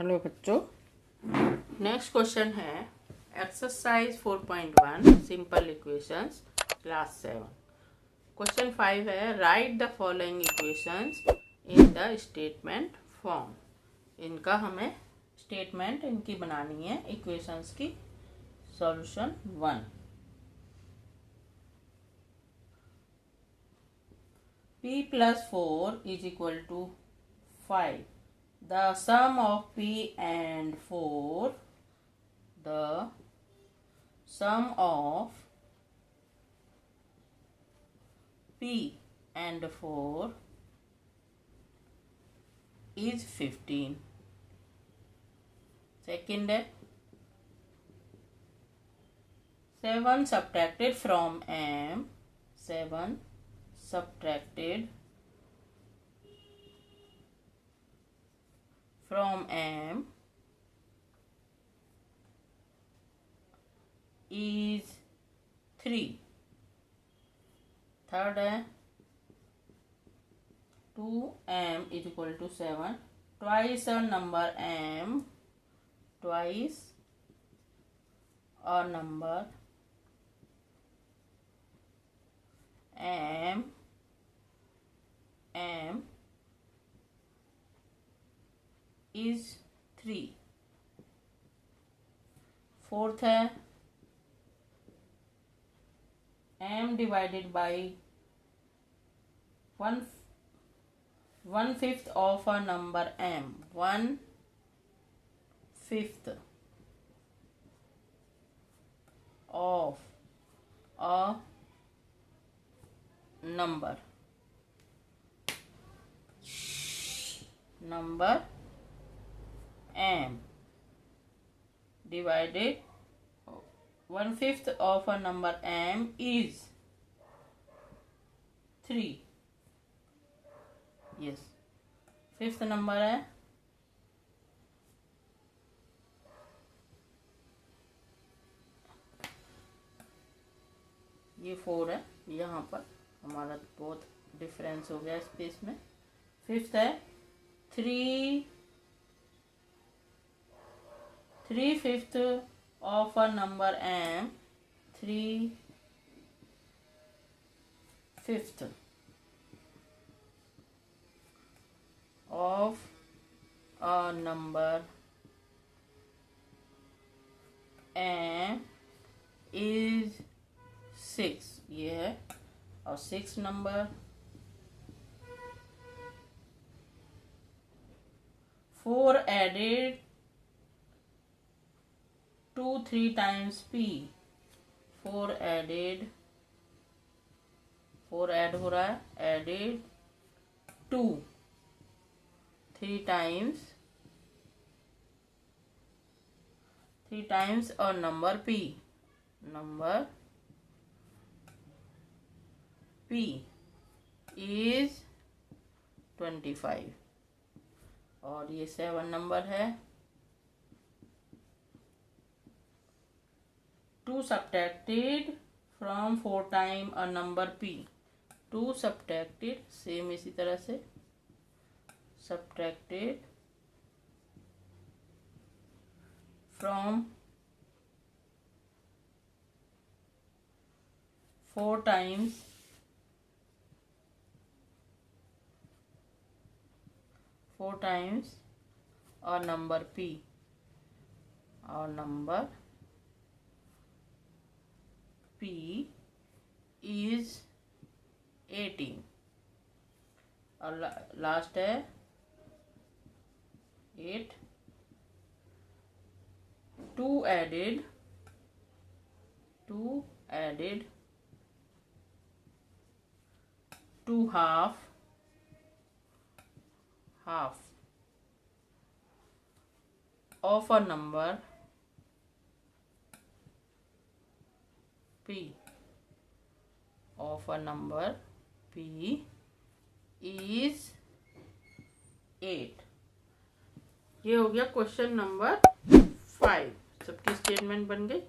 Hello बच्चों, next question है exercise 4.1 simple equations class 7। Question 5 है right the following equations in the statement form. इनका हमें statement इनकी बनानी है, इक्वेशंस की। Solution 1, p plus 4 is equal to 5. The sum of p and 4, the sum of p and 4 is 15. Second है 7 subtracted from m, 7 subtracted from m is 3. Third है 2m is equal to 7. Twice a number m, twice a number m is 3. Fourth है m divided by 1/5 of a number m, 1/5 of a number m divided 1/5 of a number m is 3. yes, fifth number है ये 4 है। यहाँ पर हमारा बहुत difference हो गया स्पेस में। फिफ्थ है 3/5 of a number m, 3/5 of a number m is 6। ये है। और 6 number 4 added 2 3 times p, 4 add हो रहा है, added 2 3 times और number p is 25। और ये 7 नंबर है 2 subtracted from 4 times a number p, 2 subtracted same इसी तरह से subtracted from 4 times a number p, और number p is 18। और लास्ट है 8, 2 added 2 half of a number p is 8। ये हो गया क्वेश्चन नंबर 5। सबकी स्टेटमेंट बन गई।